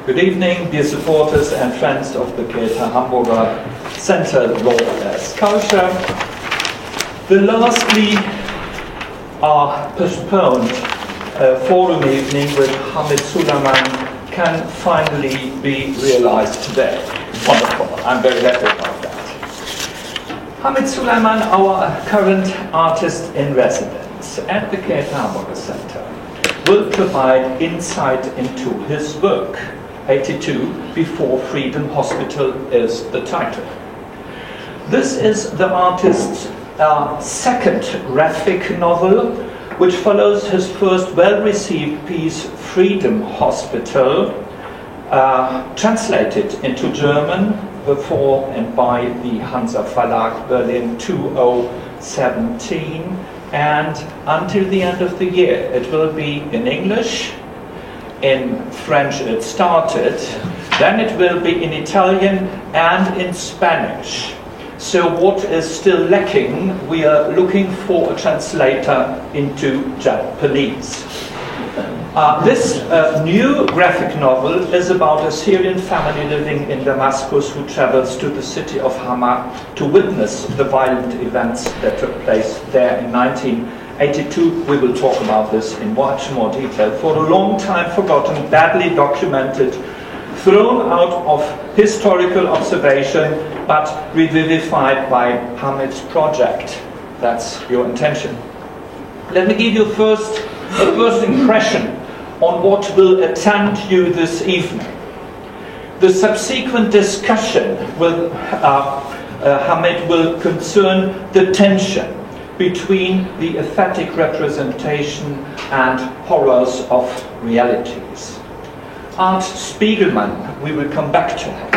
Good evening, dear supporters and friends of the Käte Hamburger Center Law as Culture. The lastly postponed forum evening with Hamid Sulaiman can finally be realized today. Wonderful, I'm very happy about that. Hamid Sulaiman, our current artist in residence at the Käte Hamburger Center, will provide insight into his work, 82 Before Freedom Hospital is the title. This is the artist's second graphic novel, which follows his first well-received piece, Freedom Hospital, translated into German before and by the Hansa Verlag Berlin 2017, and until the end of the year it will be in English. In French it started, then it will be in Italian and in Spanish. So what is still lacking, we are looking for a translator into Japanese. This new graphic novel is about a Syrian family living in Damascus who travels to the city of Hama to witness the violent events that took place there in 1982. We will talk about this in much more detail. For a long time forgotten, badly documented, thrown out of historical observation, but revivified by Hamid's project. That's your intention. Let me give you a first impression on what will attend you this evening. The subsequent discussion with Hamid will concern the tension between the aesthetic representation and horrors of realities. Art Spiegelman, we will come back to him,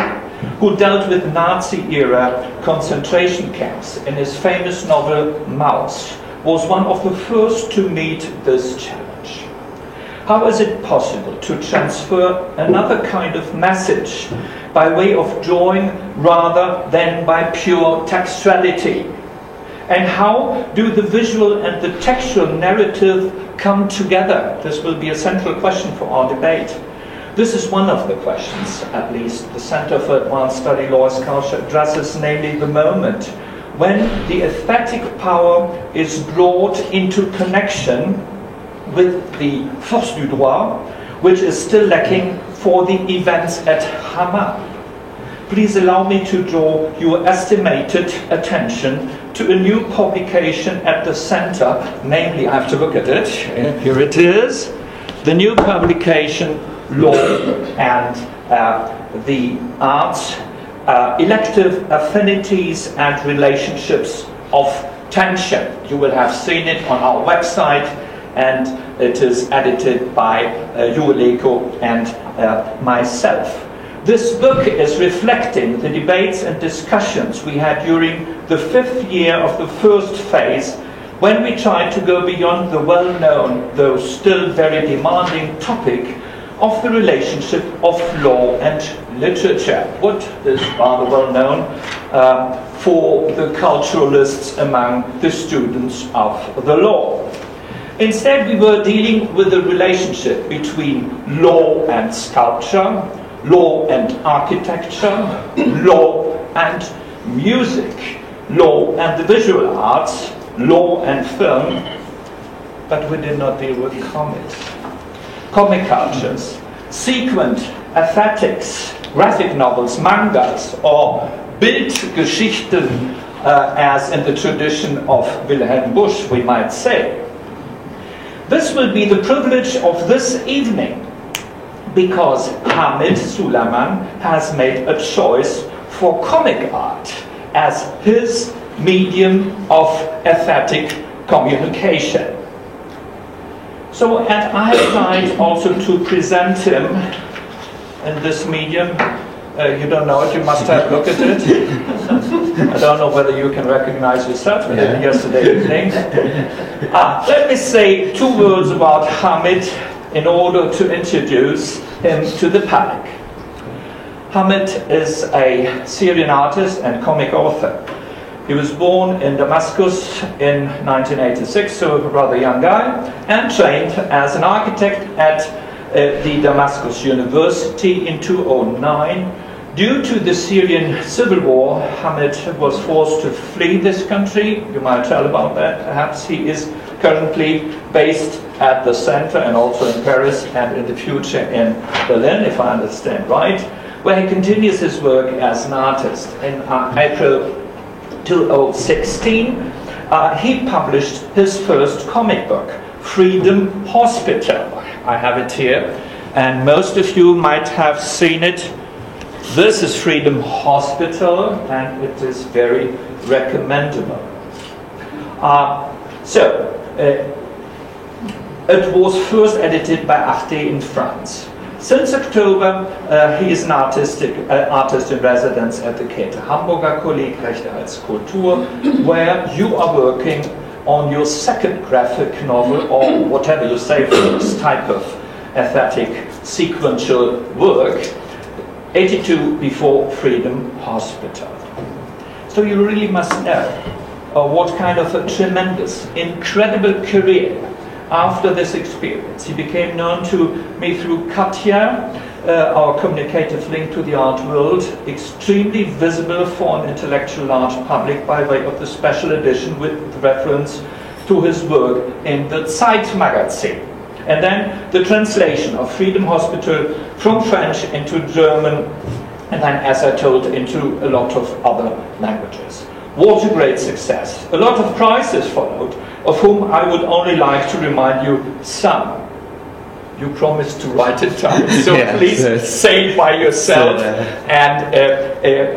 who dealt with Nazi-era concentration camps in his famous novel Maus, was one of the first to meet this challenge. How is it possible to transfer another kind of message by way of drawing rather than by pure textuality? And how do the visual and the textual narrative come together? This will be a central question for our debate. This is one of the questions, at least, the Center for Advanced Study Law as Culture addresses, namely the moment when the aesthetic power is brought into connection with the force du droit, which is still lacking for the events at Hama. Please allow me to draw your estimated attention to a new publication at the center, namely, I have to look at it, here it is, the new publication, Law and the Arts, Elective Affinities and Relationships of Tension. You will have seen it on our website, and it is edited by Yueleko and myself. This book is reflecting the debates and discussions we had during the 5th year of the first phase, when we tried to go beyond the well-known, though still very demanding topic of the relationship of law and literature. What is rather well known for the culturalists among the students of the law. Instead, we were dealing with the relationship between law and sculpture, law and architecture, law and music, law and the visual arts, law and film, but we did not deal with comics. Comic cultures, sequent aesthetics, graphic novels, mangas, or Bildgeschichten, as in the tradition of Wilhelm Busch, we might say. This will be the privilege of this evening, because Hamid Sulaiman has made a choice for comic art as his medium of aesthetic communication. So, and I have tried also to present him in this medium. You don't know it, you must have looked at it. I don't know whether you can recognize yourself yesterday evening. Let me say 2 words about Hamid in order to introduce him to the public. Hamid is a Syrian artist and comic author. He was born in Damascus in 1986, so a rather young guy, and trained as an architect at the Damascus University in 2009. Due to the Syrian civil war, Hamid was forced to flee this country. You might tell about that. Perhaps he is currently based at the center and also in Paris and in the future in Berlin, if I understand right, where he continues his work as an artist. In April 2016, he published his first comic book, Freedom Hospital. I have it here, and most of you might have seen it. This is Freedom Hospital, and it is very recommendable. It was first edited by Arte in France. Since October, he is an artist in residence at the Käte Hamburger Kolleg, Recht als Kultur, where you are working on your second graphic novel, or whatever you say for this type of aesthetic sequential work, 82 Before Freedom Hospital. So you really must know what kind of a tremendous, incredible career after this experience. He became known to me through Käte, our communicative link to the art world, extremely visible for an intellectual large public by way of the special edition with reference to his work in the Zeit magazine. And then the translation of Freedom Hospital from French into German, and then, as I told, into a lot of other languages. What a great success. A lot of prizes followed, of whom I would only like to remind you some. You promised to write it down, so yes, please say it by yourself. And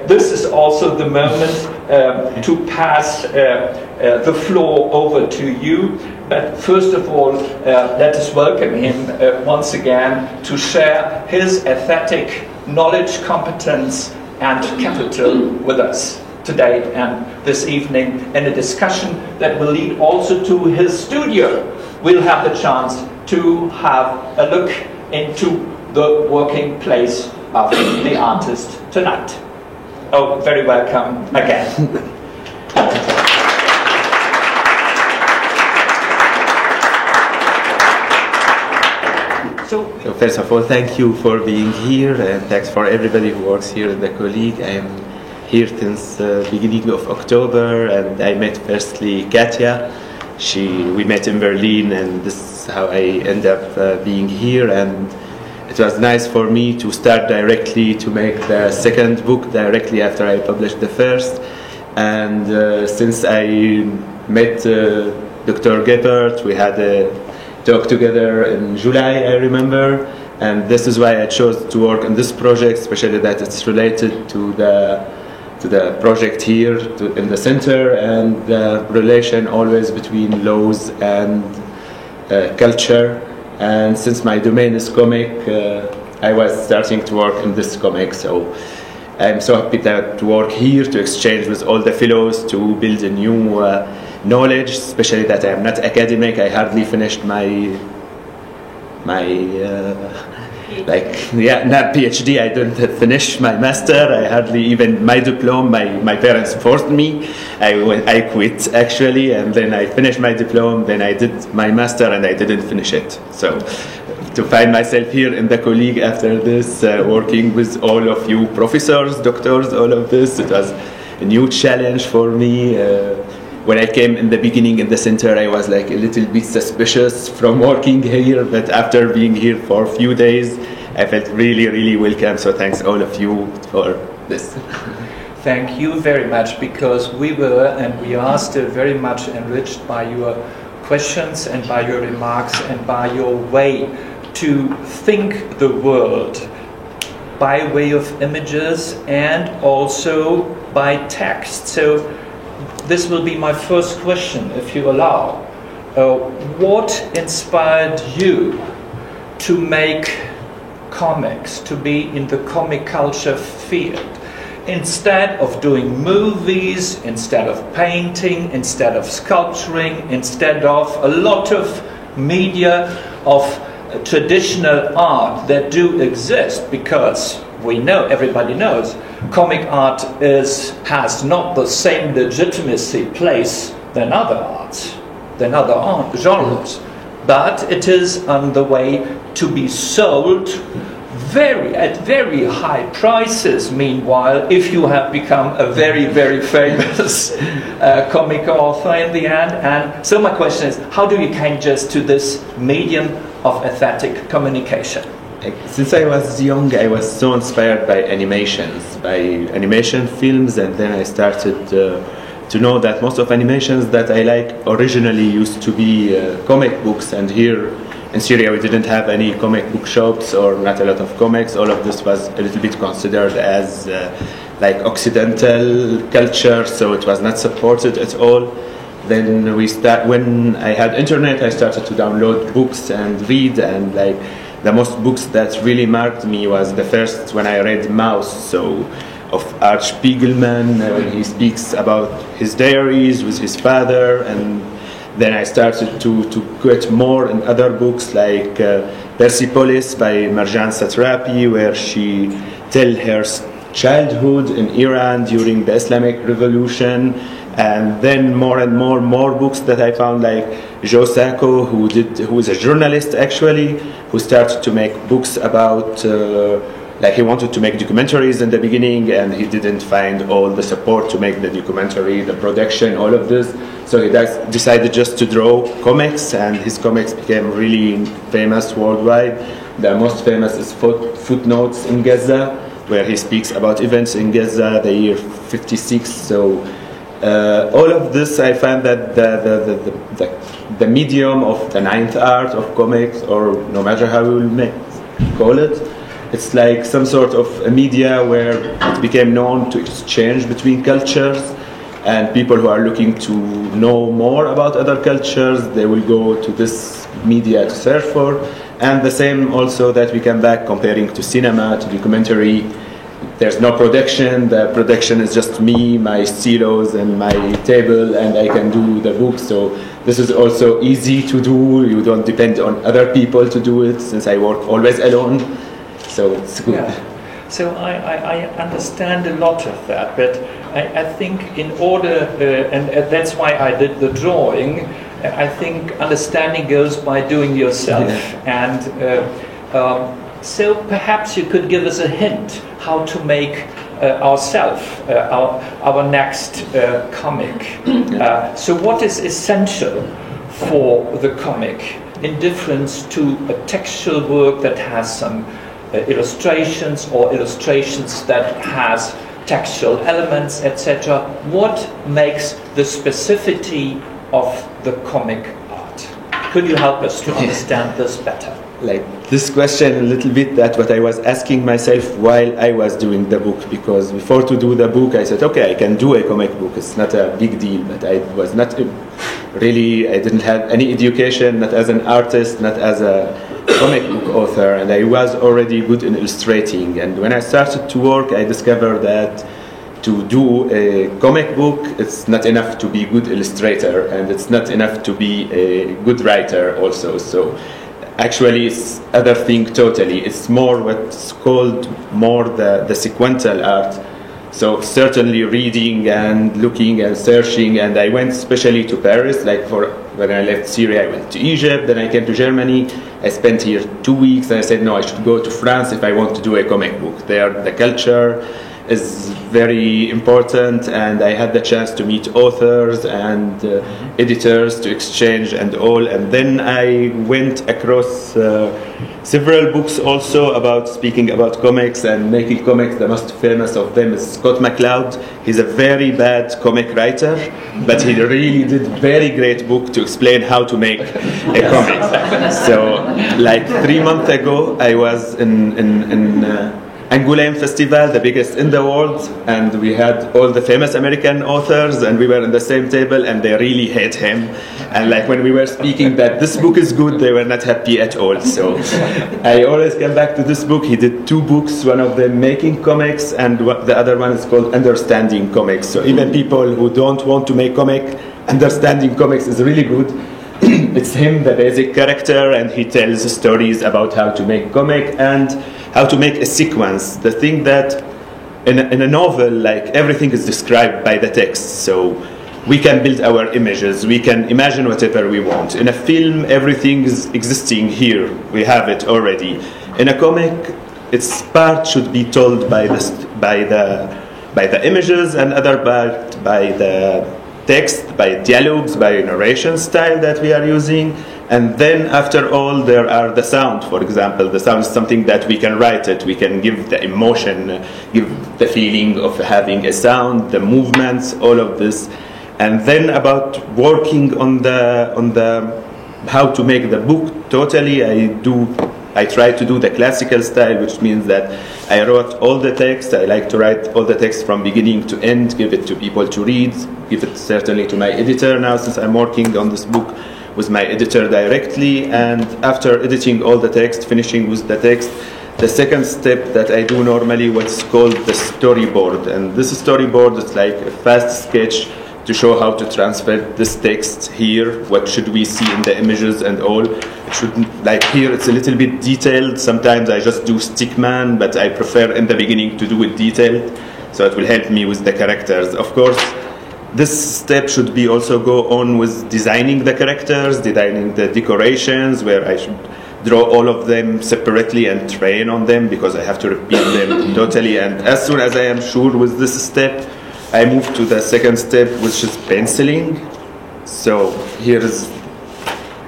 this is also the moment to pass the floor over to you. But first of all, let us welcome him once again to share his aesthetic knowledge, competence, and capital with us today and this evening in a discussion that will lead also to his studio. We'll have the chance to have a look into the working place of the artist tonight. Oh, very welcome again. So first of all, thank you for being here, and thanks for everybody who works here in the Kolleg. I'm here since the beginning of October, and I met firstly Käte. We met in Berlin, and this is how I end up being here. And it was nice for me to start directly to make the second book directly after I published the first. And since I met Dr. Gebert, we had a talk together in July, I remember. And this is why I chose to work on this project, especially that it's related to the project here in the center, and the relation always between laws and culture. And since my domain is comic, I was starting to work in this comic, so I'm so happy to work here, to exchange with all the fellows, to build a new knowledge, especially that I am not academic. I hardly finished my not PhD, I didn't finish my master, I hardly even my diploma, my parents forced me, I quit actually, and then I finished my diploma, then I did my master and I didn't finish it. So to find myself here in the Kolleg after this, working with all of you professors, doctors, all of this, it was a new challenge for me. When I came in the beginning in the center, I was like a little bit suspicious from working here, but after being here for a few days, I felt really, really welcome. So thanks all of you for this. Thank you very much, because we were and we are still very much enriched by your questions and by your remarks and by your way to think the world by way of images and also by text. So this will be my first question, if you allow. What inspired you to make comics, to be in the comic culture field? Instead of doing movies, instead of painting, instead of sculpturing, instead of a lot of media of traditional art that do exist, because we know, everybody knows, comic art has not the same legitimacy place than other arts, than other art genres. but it is on the way to be sold at very high prices, meanwhile, if you have become a very famous comic author in the end. And so my question is, how do you came just to this medium of aesthetic communication? Since I was young, I was so inspired by animations, by animation films, and then I started to know that most of animations that I like originally used to be comic books, and here in Syria we didn't have any comic book shops or not a lot of comics. All of this was a little bit considered as like Occidental culture, so it was not supported at all. Then when I had internet, I started to download books and read, and like the most books that really marked me was the first when I read Mouse, so of Arch Spiegelman, when he speaks about his diaries with his father. And then I started to get more in other books like Persepolis by Marjan Satrapi, where she tells her childhood in Iran during the Islamic Revolution. And then more and more books that I found, like Joe Sacco, who is a journalist actually, who started to make books about like he wanted to make documentaries in the beginning, and he didn't find all the support to make the documentary, the production, all of this. So he decided just to draw comics, and his comics became really famous worldwide. The most famous is Footnotes in Gaza, where he speaks about events in Gaza, the year 56. So all of this, I find that the medium of the ninth art of comics, or no matter how you will call it, it's like some sort of a media where it became known to exchange between cultures, and people who are looking to know more about other cultures, they will go to this media to search for. And the same also that we come back comparing to cinema, to documentary. There's no production, the production is just me, my stilos and my table, and I can do the book. So this is also easy to do, you don't depend on other people to do it, since I work always alone. So it's good. Yeah. So I understand a lot of that, but I think in order, and that's why I did the drawing, I think understanding goes by doing yourself. Yeah. And so perhaps you could give us a hint how to make our next comic. So what is essential for the comic in difference to a textual work that has some illustrations, or illustrations that has textual elements, etc. What makes the specificity of the comic art? Could you help us to understand this better? Like this question a little bit, that what I was asking myself while I was doing the book, because before to do the book I said, okay, I can do a comic book, it's not a big deal, but I was not really, I didn't have any education, not as an artist, not as a comic book author, and I was already good in illustrating. And when I started to work, I discovered that to do a comic book, it's not enough to be a good illustrator, and it's not enough to be a good writer also. So actually it's other thing totally. It's more what's called more the sequential art. So certainly reading and looking and searching, and I went especially to Paris, like when I left Syria I went to Egypt, then I came to Germany, I spent here 2 weeks, and I said no, I should go to France if I want to do a comic book. There the culture is very important, and I had the chance to meet authors and editors to exchange and all. And then I went across several books also about speaking about comics and making comics. The most famous of them is Scott McCloud. He's a very bad comic writer, but he really did very great book to explain how to make a comic. So like 3 months ago I was in Angoulême Festival, the biggest in the world, and we had all the famous American authors, and we were in the same table, and they really hate him. And like when we were speaking that this book is good, they were not happy at all. So I always come back to this book. He did 2 books, one of them making comics, and the other one is called Understanding Comics. So even people who don't want to make comic, understanding comics is really good. It's him, the basic character, and he tells stories about how to make comic and how to make a sequence. The thing that in a novel, like everything is described by the text. So we can build our images, we can imagine whatever we want. In a film, everything is existing here, we have it already. In a comic, its part should be told by the images, and other part by the text, by dialogues, by narration style that we are using. And then after all, there are the sound, for example. The sound is something that we can write it, we can give the emotion, give the feeling of having a sound, the movements, all of this. And then about working on the how to make the book totally, I try to do the classical style, which means that I wrote all the text. I like to write all the text from beginning to end, give it to people to read, give it certainly to my editor now, since I'm working on this book with my editor directly. And after editing all the text, finishing with the text, the second step that I do normally, what's called the storyboard. And this storyboard is like a fast sketch to show how to transfer this text here, what should we see in the images and all. It should, like here, it's a little bit detailed. Sometimes I just do stickman, but I prefer in the beginning to do it detailed, so it will help me with the characters. Of course, this step should be also go on with designing the characters, designing the decorations, where I should draw all of them separately and train on them, because I have to repeat them totally. And as soon as I am sure with this step, I move to the second step, which is penciling. So here is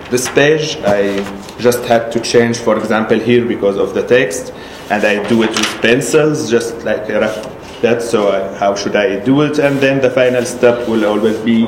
this page. I just had to change, for example, here because of the text, and I do it with pencils, just like a rough that. So how should I do it? And then the final step will always be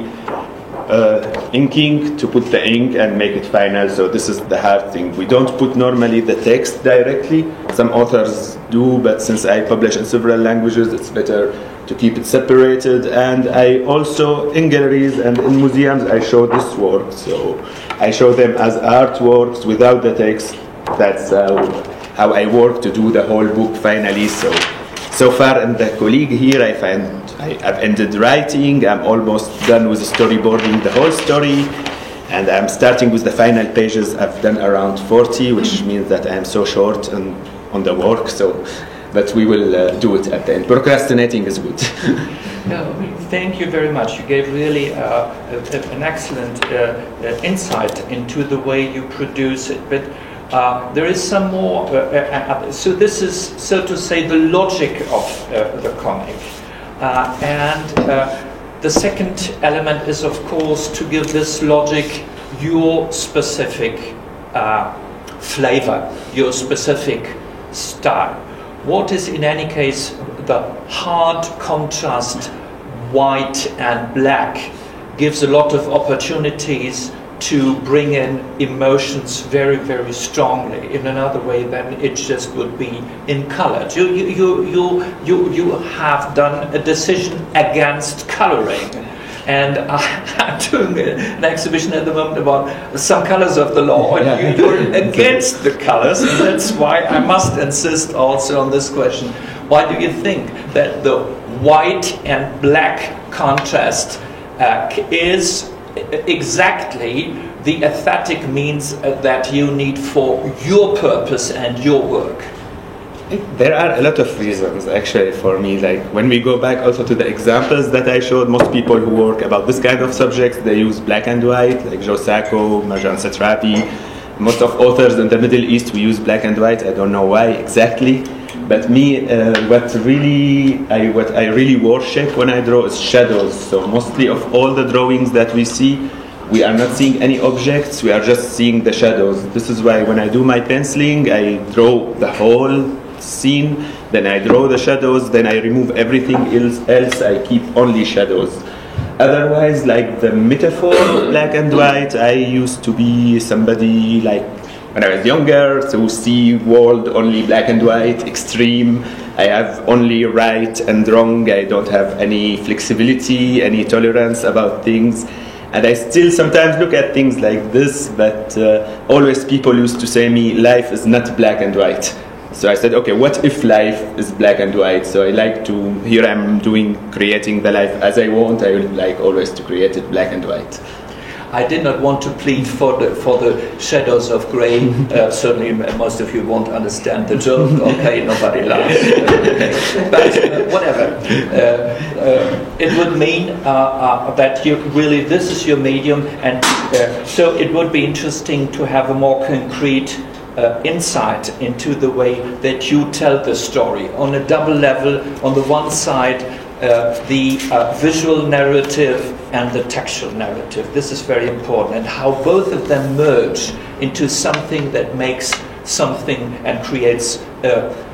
inking, to put the ink and make it final. So this is the hard thing. We don't put normally the text directly. Some authors do, but since I publish in several languages, it's better to keep it separated. And I also, in galleries and in museums, I show this work. So I show them as artworks without the text. That's how I work to do the whole book finally. So far in the Kolleg here, I've ended writing. I'm almost done with storyboarding the whole story. And I'm starting with the final pages. I've done around 40, which means that I'm so short on the work. But we will do it at the end. Procrastinating is good. No, thank you very much. You gave really an excellent insight into the way you produce it. But there is some more. So this is, so to say, the logic of the comic. And the second element is, of course, to give this logic your specific flavor, your specific style. What is, in any case, the hard contrast, white and black, gives a lot of opportunities to bring in emotions very, very strongly in another way than it just would be in color. You have done a decision against coloring. And I'm doing an exhibition at the moment about some colors of the law, and you're against the colors, and that's why I must insist also on this question. Why do you think that the white and black contrast is exactly the aesthetic means that you need for your purpose and your work? There are a lot of reasons, actually, for me. Like, when we go back also to the examples that I showed, most people who work about this kind of subjects, they use black and white, like Joe Sacco, Marjan Satrapi. Most of authors in the Middle East, we use black and white. I don't know why exactly. But me, what I really worship when I draw is shadows. So mostly of all the drawings that we see, we are not seeing any objects, we are just seeing the shadows. This is why when I do my penciling, I draw the whole scene, then I draw the shadows, then I remove everything else, I keep only shadows. Otherwise, like the metaphor of black and white, I used to be somebody like, when I was younger, to see world only black and white, extreme. I have only right and wrong, I don't have any flexibility, any tolerance about things. And I still sometimes look at things like this, but always people used to say me, life is not black and white. So I said, okay, what if life is black and white? So I like to, here I'm creating the life as I want. I would like always to create it black and white. I did not want to plead for the shadows of grey. Certainly most of you won't understand the joke. Okay, nobody laughs. But whatever. it would mean that you really, this is your medium, and so it would be interesting to have a more concrete insight into the way that you tell the story on a double level. On the one side, the visual narrative and the textual narrative. This is very important, and how both of them merge into something that makes something and creates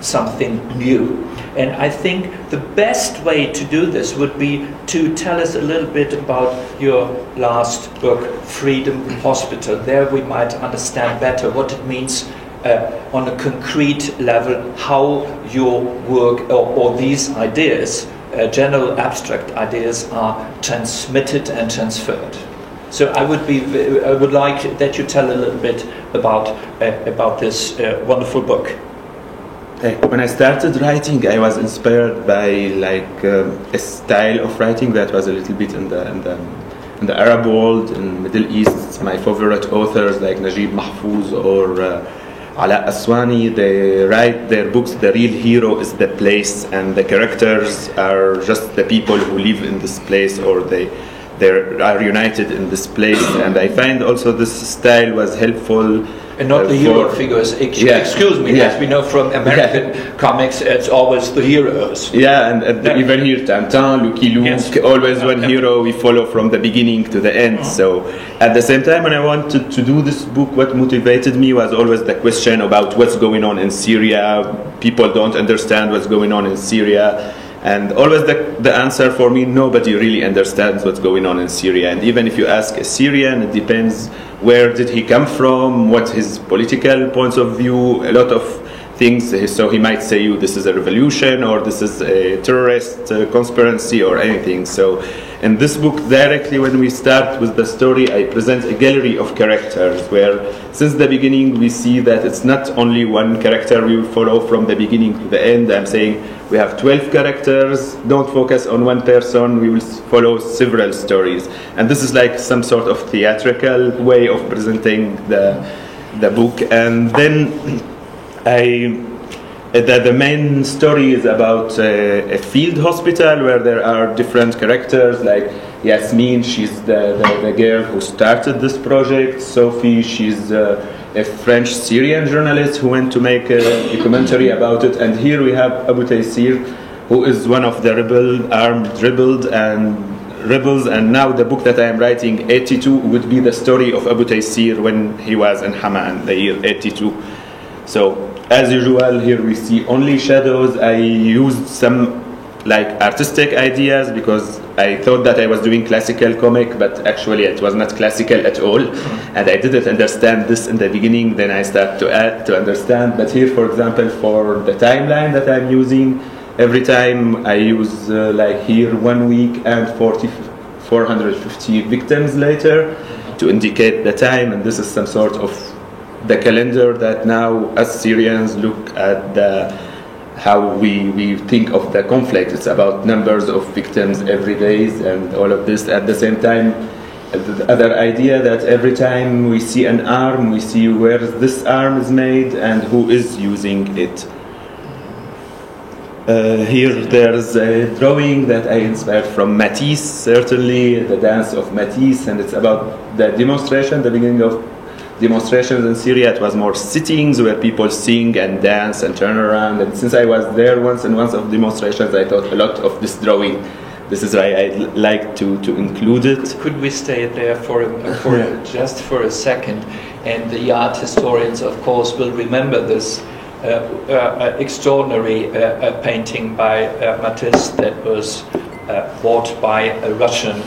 something new. And I think the best way to do this would be to tell us a little bit about your last book, Freedom Hospital. There we might understand better what it means on a concrete level, how your work or these ideas, general abstract ideas, are transmitted and transferred. So I would like that you tell a little bit about this wonderful book. When I started writing, I was inspired by a style of writing that was a little bit in the Arab world, in Middle East. My favorite authors like Najib Mahfouz or Ala Aswani, they write their books. The real hero is the place, and the characters are just the people who live in this place, or they are united in this place. And I find also this style was helpful. And not the hero figures. Excuse me, as we know from American comics, it's always the heroes. Yeah, and even here, Tintin, Lucky Luke, always one hero we follow from the beginning to the end. So at the same time, when I wanted to do this book, what motivated me was always the question about what's going on in Syria. People don't understand what's going on in Syria. And always the answer for me, nobody really understands what's going on in Syria. And even if you ask a Syrian, it depends where did he come from, what's his political points of view, a lot of things. So he might say you this is a revolution, or this is a terrorist conspiracy, or anything. So in this book, directly when we start with the story, I present a gallery of characters where since the beginning we see that it's not only one character we will follow from the beginning to the end. I'm saying we have 12 characters, don't focus on one person, we will follow several stories. And this is like some sort of theatrical way of presenting the book. And then the main story is about a field hospital where there are different characters, like Yasmin, she's the girl who started this project. Sophie, she's a French-Syrian journalist who went to make a documentary about it. And here we have Abu Taysir, who is one of the armed rebels. And now the book that I am writing, 82, would be the story of Abu Taysir when he was in Hama in the year 82. So as usual, here we see only shadows. I used some artistic ideas because I thought that I was doing classical comic, but actually it was not classical at all. And I didn't understand this in the beginning, then I started to add to understand. But here, for example, for the timeline that I'm using, every time I use here 1 week and 450 victims later to indicate the time. And this is some sort of the calendar that now as Syrians look at how we think of the conflict. It's about numbers of victims every day and all of this. At the same time, the other idea that every time we see an arm, we see where this arm is made and who is using it. Here there's a drawing that I inspired from Matisse, certainly, the dance of Matisse, and it's about the demonstration, the beginning of demonstrations in Syria. It was more sittings where people sing and dance and turn around. And since I was there once in one of demonstrations, I thought a lot of this drawing. This is why I like to include it. Could we stay there just for a second? And the art historians, of course, will remember this extraordinary painting by Matisse that was bought by a Russian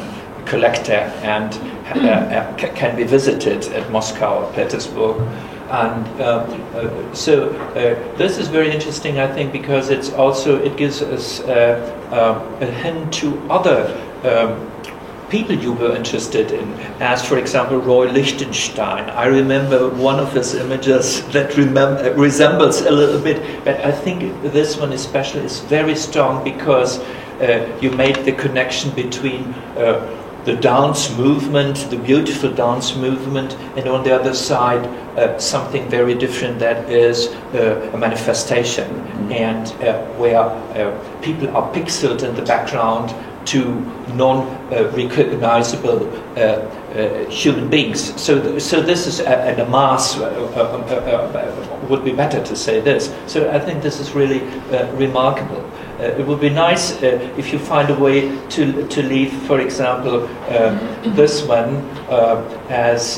collector and can be visited at Moscow or Petersburg. And so this is very interesting, I think, because it gives us a hint to other people you were interested in, as for example Roy Lichtenstein. I remember one of his images that resembles a little bit, but I think this one especially is very strong because you made the connection between the dance movement, the beautiful dance movement, and on the other side something very different that is a manifestation, and where people are pixeled in the background to non-recognizable human beings. So this is, and a mass would be better to say this. So I think this is really remarkable. It would be nice if you find a way to leave, for example, this one as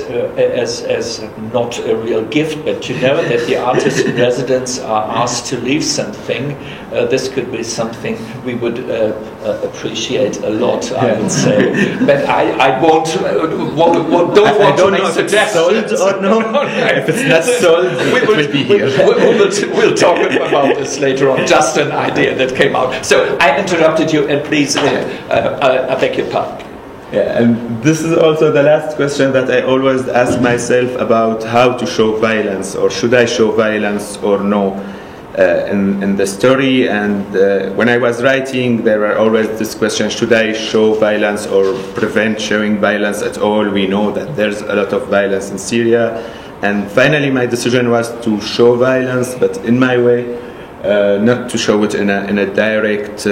not a real gift, but you know that the artists in residence are asked to leave something. This could be something we would appreciate a lot, I would say. But I don't want to make suggestions. Sold or no? If it's not sold, it will be here. We'll talk about this later on. Just an idea that came out. So I interrupted you, and please, I beg your pardon. Yeah, and this is also the last question that I always ask myself about how to show violence, or should I show violence or no in the story. And when I was writing, there were always this question: should I show violence or prevent showing violence at all? We know that there's a lot of violence in Syria, and finally my decision was to show violence, but in my way. Not to show it in a direct,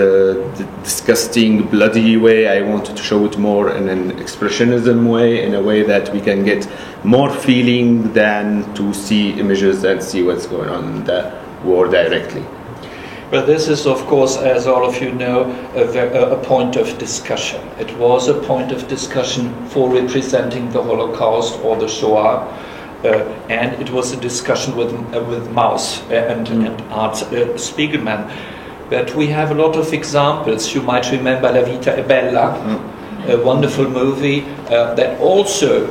disgusting, bloody way. I wanted to show it more in an expressionism way, in a way that we can get more feeling than to see images and see what's going on in the war directly. Well, this is, of course, as all of you know, a point of discussion. It was a point of discussion for representing the Holocaust or the Shoah. And it was a discussion with Maus and Art Spiegelman. But we have a lot of examples. You might remember La Vita è Bella, a wonderful movie that also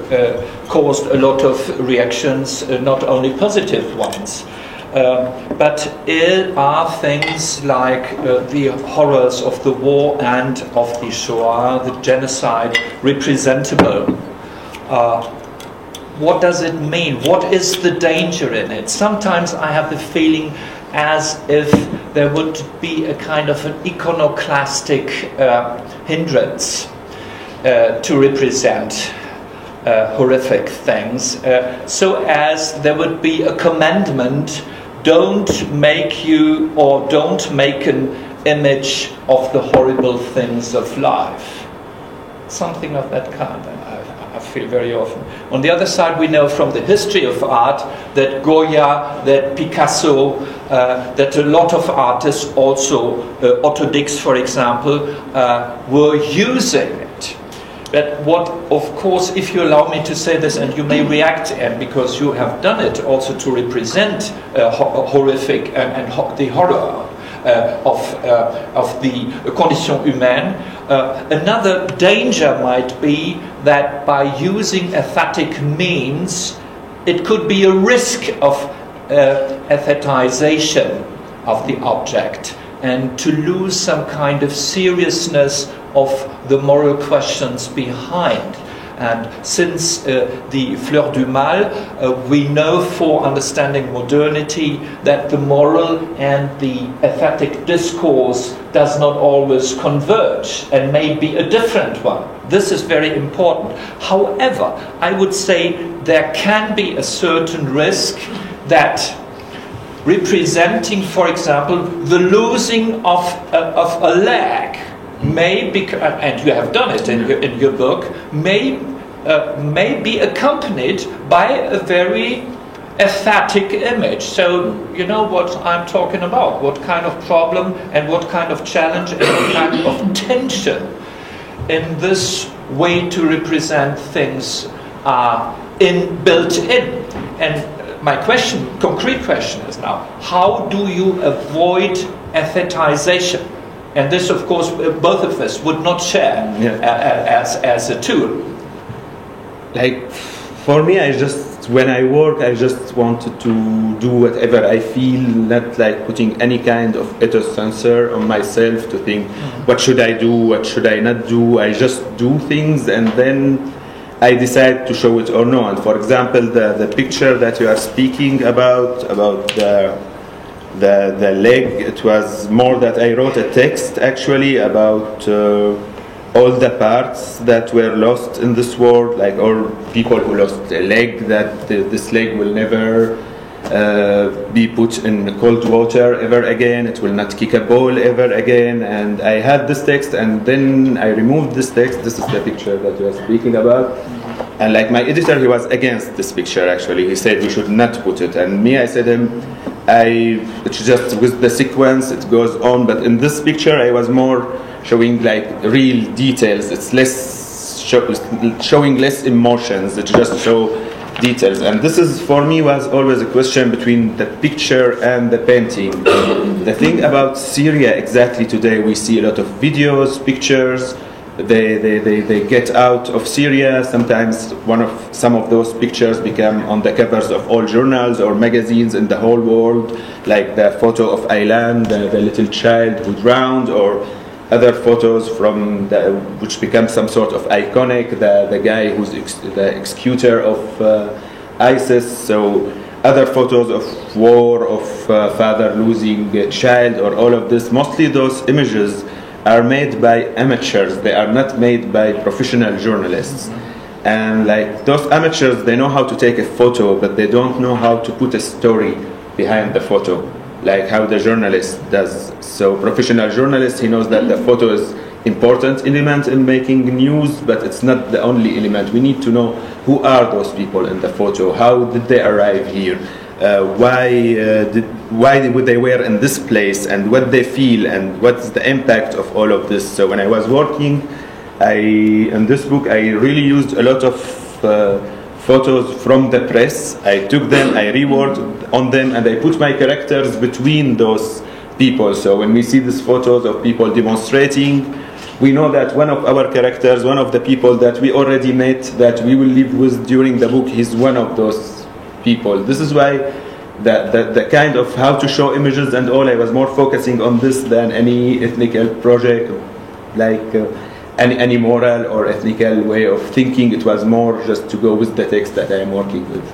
caused a lot of reactions, not only positive ones. But are things like the horrors of the war and of the Shoah, the genocide, representable? What does it mean? What is the danger in it? Sometimes I have the feeling as if there would be a kind of an iconoclastic hindrance to represent horrific things, so as there would be a commandment: don't make an image of the horrible things of life. Something of that kind. I feel very often. On the other side, we know from the history of art that Goya, that Picasso, that a lot of artists, also Otto Dix, for example, were using it. But what, of course, if you allow me to say this, and you may react, and because you have done it also to represent horrific and the horror of the condition humaine. Another danger might be that by using aesthetic means, it could be a risk of aesthetization of the object, and to lose some kind of seriousness of the moral questions behind. And since the Fleur du Mal, we know for understanding modernity that the moral and the aesthetic discourse does not always converge and may be a different one. This is very important. However, I would say there can be a certain risk that representing, for example, the losing of a leg may be, and you have done it in your book, may be accompanied by a very aesthetic image. So you know what I'm talking about, what kind of problem and what kind of challenge and what kind of tension in this way to represent things are built in. And my concrete question is now, how do you avoid aesthetization? And this, of course, both of us would not share as a tool. Like, for me, when I work, I just wanted to do whatever I feel, not like putting any kind of ethos censor on myself to think, what should I do, what should I not do? I just do things, and then I decide to show it or no. And for example, the picture that you are speaking about the leg, it was more that I wrote a text actually about all the parts that were lost in this war, like all people who lost a leg, that this leg will never be put in cold water ever again. It will not kick a ball ever again. And I had this text, and then I removed this text. This is the picture that you are speaking about. And like my editor, he was against this picture actually. He said we should not put it. And me, I said him, it's just with the sequence, it goes on. But in this picture, I was more showing like real details. It's less showing less emotions. It just show details. And this is, for me, was always a question between the picture and the painting. The thing about Syria exactly today, we see a lot of videos, pictures. They get out of Syria. Sometimes some of those pictures become on the covers of all journals or magazines in the whole world, like the photo of Aylan, the little child who drowned, or other photos from which become some sort of iconic, the guy who's the executor of ISIS. So other photos of war, of father losing a child, or all of this. Mostly those images are made by amateurs. They are not made by professional journalists. And like those amateurs, they know how to take a photo, but they don't know how to put a story behind the photo, like how the journalist does. So professional journalist, he knows that the photo is important element in making news, but it's not the only element. We need to know who are those people in the photo, how did they arrive here, why would they were in this place, and what they feel, and what's the impact of all of this. So when I was working in this book, I really used a lot of photos from the press. I took them, I reworked on them, and I put my characters between those people. So when we see these photos of people demonstrating, we know that one of our characters, one of the people that we already met, that we will live with during the book, is one of those people. This is why the kind of how to show images and all, I was more focusing on this than any ethnical project, like any moral or ethnical way of thinking. It was more just to go with the text that I am working with.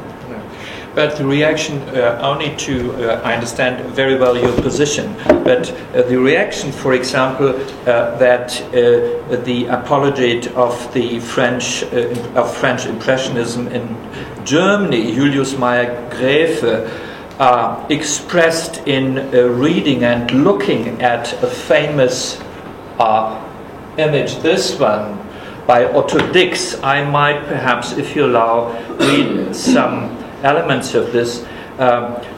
But the reaction only to, I understand very well your position, but the reaction, for example, that the apologete of the French Impressionism in Germany, Julius Meyer-Graefe, expressed in reading and looking at a famous image, this one, by Otto Dix. I might perhaps, if you allow, read some elements of this.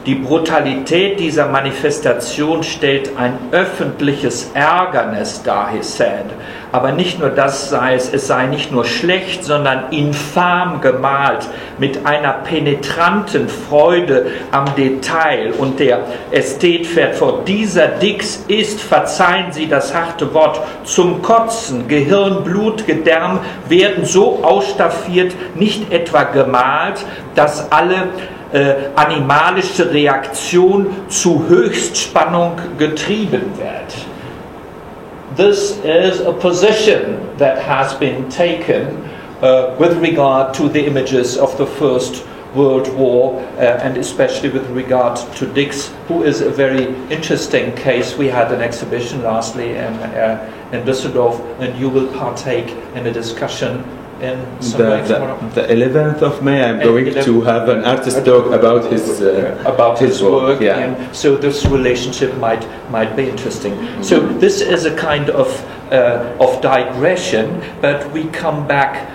Die Brutalität dieser Manifestation stellt ein öffentliches Ärgernis dar, he said. Aber nicht nur das sei es sei nicht nur schlecht, sondern infam gemalt, mit einer penetranten Freude am Detail. Und der Ästhet fährt fort. Dieser Dix ist, verzeihen Sie das harte Wort, zum Kotzen. Gehirn, Blut, Gedärm werden so ausstaffiert, nicht etwa gemalt, dass alle animalische Reaktion zu Höchstspannung getrieben wird. This is a position that has been taken with regard to the images of the First World War and especially with regard to Dix, who is a very interesting case. We had an exhibition lastly in Düsseldorf, and you will partake in a discussion in the 11th of May. I'm going to have an artist talk about his work. Yeah. And so this relationship might be interesting. So this is a kind of digression, but we come back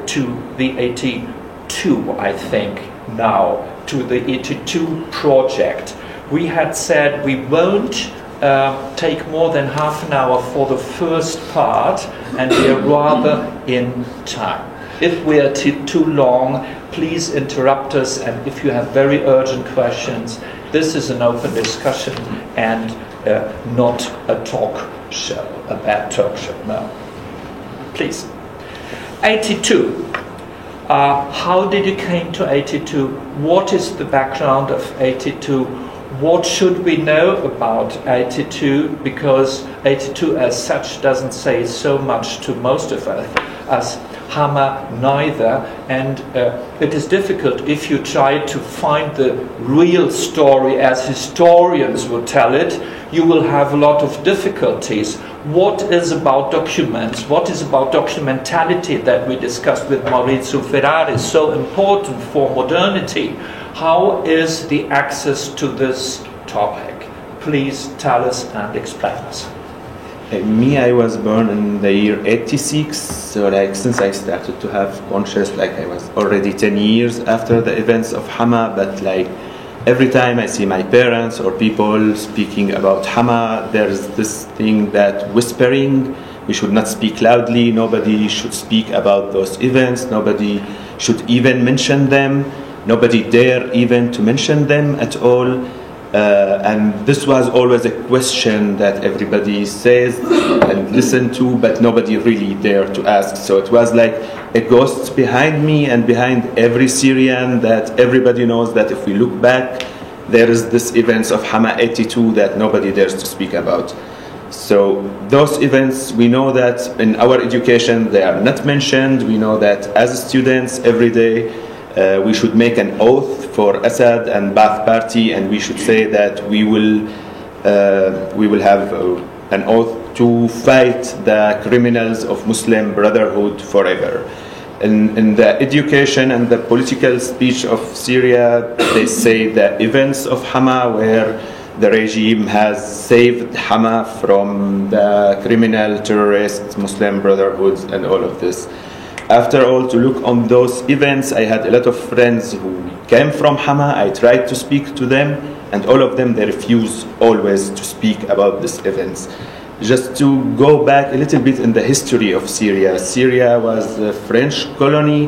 to the 82, I think, now, to the 82 project. We had said we won't take more than half an hour for the first part, and we are rather in time. If we are too long, please interrupt us, and if you have very urgent questions, this is an open discussion and not a talk show, a bad talk show. No. Please. 82. How did you came to 82? What is the background of 82? What should we know about 82? Because 82 as such doesn't say so much to most of us. Hama neither, and it is difficult if you try to find the real story as historians would tell it. You will have a lot of difficulties. What is about documents, what is about documentality that we discussed with Maurizio Ferrari so important for modernity? How is the access to this topic? Please tell us and explain us. Me, I was born in the year 86, so like since I started to have conscious, like I was already 10 years after the events of Hama, but like every time I see my parents or people speaking about Hama, there's this thing that whispering, we should not speak loudly, nobody should speak about those events, nobody should even mention them, nobody dare even to mention them at all. And this was always a question that everybody says and listen to, but nobody really dared to ask. So it was like a ghost behind me and behind every Syrian, that everybody knows that if we look back, there is this events of Hama 82 that nobody dares to speak about. So those events, we know that in our education they are not mentioned. We know that as students every day we should make an oath for Assad and Ba'ath Party, and we should say that we will have an oath to fight the criminals of Muslim Brotherhood forever. In the education and the political speech of Syria, they say the events of Hama, where the regime has saved Hama from the criminal terrorists, Muslim Brotherhoods, and all of this. After all, to look on those events, I had a lot of friends who came from Hama. I tried to speak to them, and all of them, they refuse always to speak about these events. Just to go back a little bit in the history of Syria. Syria was a French colony.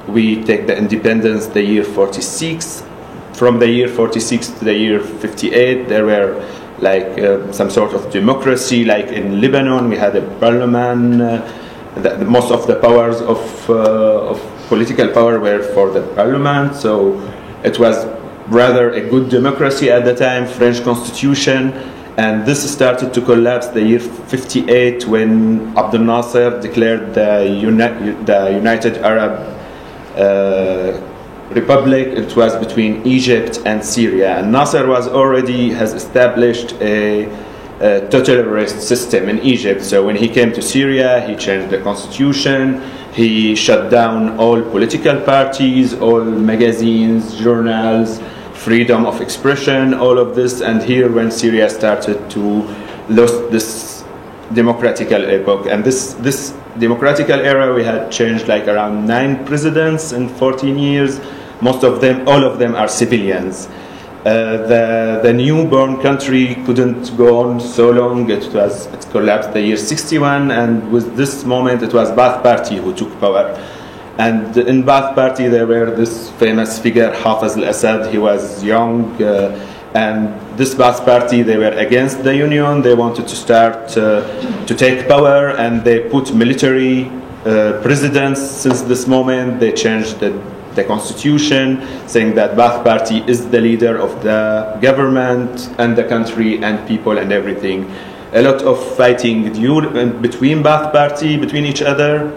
We take the independence the year 46. From the year 46 to the year 58, there were like some sort of democracy. Like in Lebanon, we had a parliament. Most of the powers of political power were for the parliament, so it was rather a good democracy at the time, French constitution, and this started to collapse the year 58 when Abdel Nasser declared the United Arab Republic. It was between Egypt and Syria, and Nasser has established a totalitarian system in Egypt. So when he came to Syria, he changed the constitution, he shut down all political parties, all magazines, journals, freedom of expression, all of this. And here when Syria started to lose this democratical epoch, and this democratical era, we had changed like around 9 presidents in 14 years. Most of them, all of them are civilians. The newborn country couldn't go on so long. It collapsed the year 61, and with this moment it was Ba'ath Party who took power. And in Ba'ath Party there were this famous figure Hafiz al-Assad. He was young, and this Ba'ath Party, they were against the union. They wanted to start to take power, and they put military presidents. Since this moment they changed the constitution, saying that Ba'ath Party is the leader of the government and the country and people and everything. A lot of fighting between Ba'ath Party, between each other,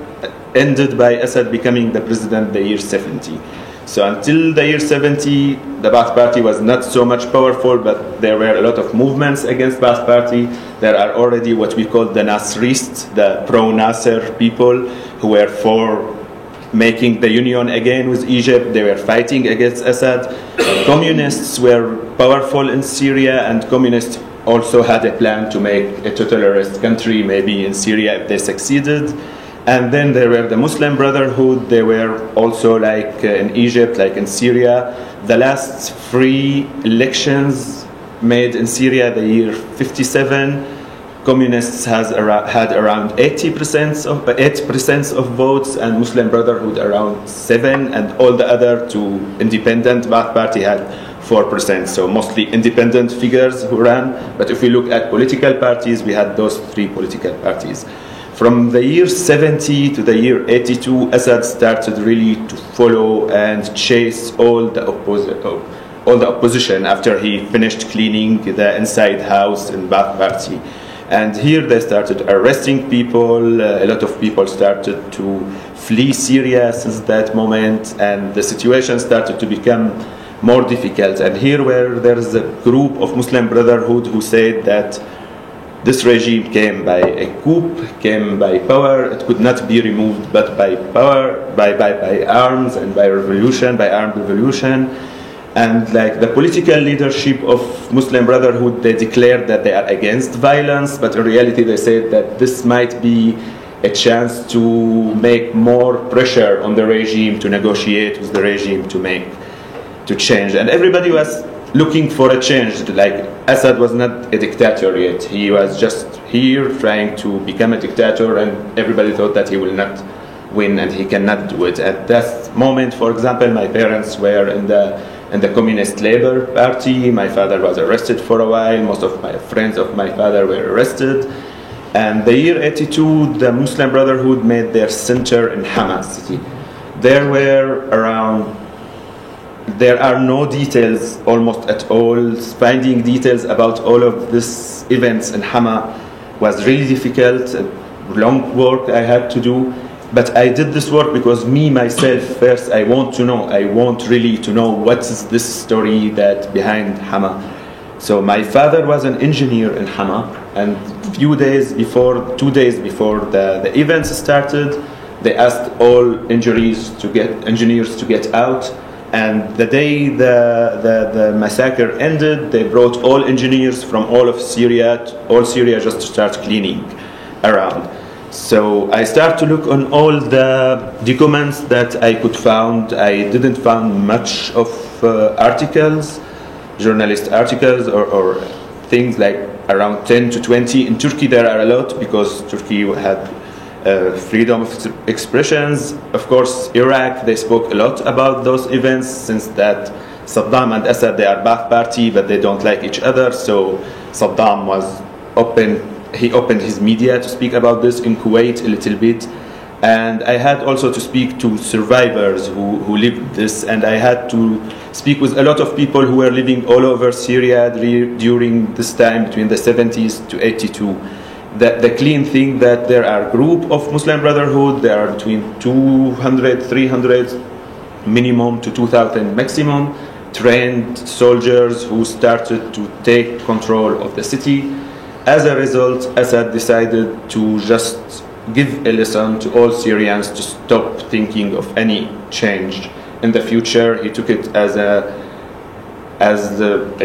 ended by Assad becoming the president the year 70. So until the year 70, the Ba'ath Party was not so much powerful, but there were a lot of movements against Ba'ath Party. There are already what we call the Nasrists, the pro-Nasser people, who were for making the union again with Egypt. They were fighting against Assad. Communists were powerful in Syria, and communists also had a plan to make a totalitarian country, maybe in Syria if they succeeded. And then there were the Muslim Brotherhood. They were also like in Egypt, like in Syria. The last free elections made in Syria, the year 57, communists had around 8% of votes, and Muslim Brotherhood around 7%, and all the other two independent Ba'ath Party had 4%. So mostly independent figures who ran. But if we look at political parties, we had those 3 political parties. From the year 70 to the year 82, Assad started really to follow and chase all the opposition after he finished cleaning the inside house in Ba'ath Party. And here they started arresting people. A lot of people started to flee Syria since that moment, and the situation started to become more difficult. And here where there's a group of Muslim Brotherhood who said that this regime came by a coup, came by power, it could not be removed but by power, by arms and by revolution, by armed revolution. And like the political leadership of Muslim Brotherhood, they declared that they are against violence, but in reality they said that this might be a chance to make more pressure on the regime, to negotiate with the regime to change. And everybody was looking for a change. Like Assad was not a dictator yet. He was just here trying to become a dictator, and everybody thought that he will not win and he cannot do it. At that moment, for example, my parents were in the Communist Labour Party. My father was arrested for a while. Most of my friends of my father were arrested. And the year 82, the Muslim Brotherhood made their center in Hama city. There are no details almost at all. Finding details about all of these events in Hama was really difficult, a long work I had to do. But I did this work because me, myself, first, I want really to know what is this story that behind Hama. So my father was an engineer in Hama, and 2 days before the events started, they asked all engineers to get out. And the day the massacre ended, they brought all engineers from all Syria just to start cleaning around. So I started to look on all the documents that I could find. I didn't find much of articles, journalist articles, or things like around 10 to 20. In Turkey there are a lot because Turkey had freedom of expressions. Of course, Iraq, they spoke a lot about those events, since that Saddam and Assad, they are Ba'ath Party, but they don't like each other. So Saddam opened his media to speak about this, in Kuwait a little bit. And I had also to speak to survivors who lived this, and I had to speak with a lot of people who were living all over Syria during this time, between the 70s to 82. The clean thing that there are group of Muslim Brotherhood, there are between 200, 300 minimum to 2,000 maximum, trained soldiers who started to take control of the city. As a result, Assad decided to just give a lesson to all Syrians to stop thinking of any change in the future. He took it as a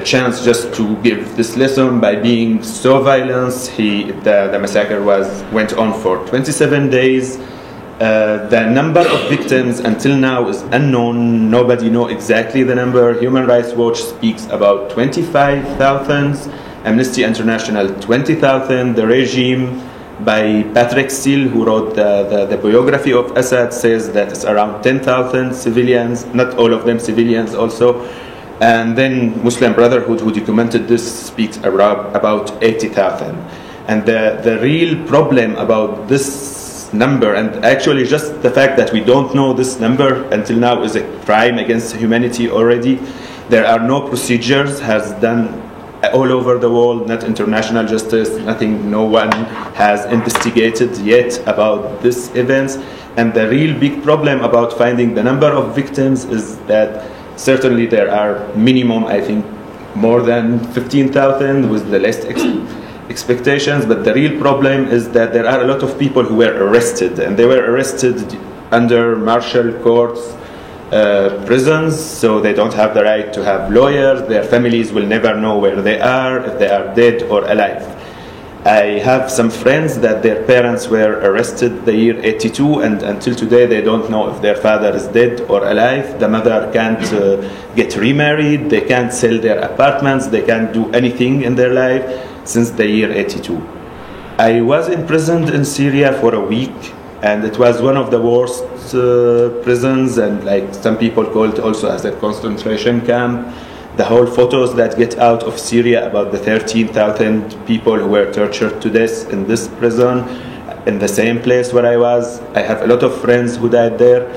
chance just to give this lesson by being so violent. The massacre went on for 27 days. The number of victims until now is unknown. Nobody knows exactly the number. Human Rights Watch speaks about 25,000. Amnesty International 20,000. The regime by Patrick Steele, who wrote the biography of Assad, says that it's around 10,000 civilians, not all of them civilians also. And then Muslim Brotherhood, who documented this, speaks about 80,000. And the real problem about this number, and actually just the fact that we don't know this number until now, is a crime against humanity already. There are no procedures has done all over the world, not international justice, nothing, no one has investigated yet about these events. And the real big problem about finding the number of victims is that certainly there are minimum, I think, more than 15,000 with the less expectations, but the real problem is that there are a lot of people who were arrested, and they were arrested under martial courts, prisons, so they don't have the right to have lawyers. Their families will never know where they are, if they are dead or alive. I have some friends that their parents were arrested the year 82, and until today they don't know if their father is dead or alive. The mother can't get remarried, they can't sell their apartments, they can't do anything in their life since the year 82. I was imprisoned in Syria for a week, and it was one of the worst prisons, and like some people call it also as a concentration camp. The whole photos that get out of Syria about the 13,000 people who were tortured to death in this prison, in the same place where I was. I have a lot of friends who died there.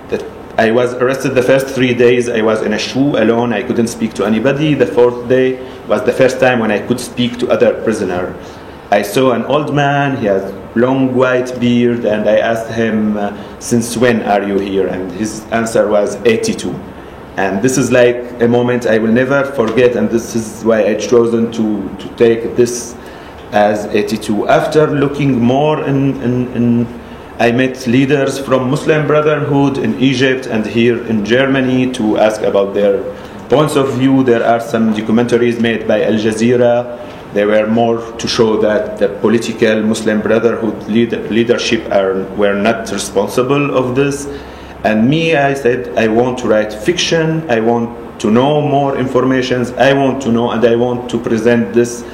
That I was arrested the first 3 days. I was in a shoe alone. I couldn't speak to anybody. The fourth day was the first time when I could speak to other prisoners. I saw an old man, he has long white beard, and I asked him, since when are you here? And his answer was 82. And this is like a moment I will never forget, and this is why I chosen to take this as 82. After looking more I met leaders from Muslim Brotherhood in Egypt and here in Germany to ask about their points of view. There are some documentaries made by Al Jazeera. They were more to show that the political Muslim Brotherhood leadership were not responsible of this. And me, I said, I want to write fiction, I want to know more information, I want to know, and I want to present this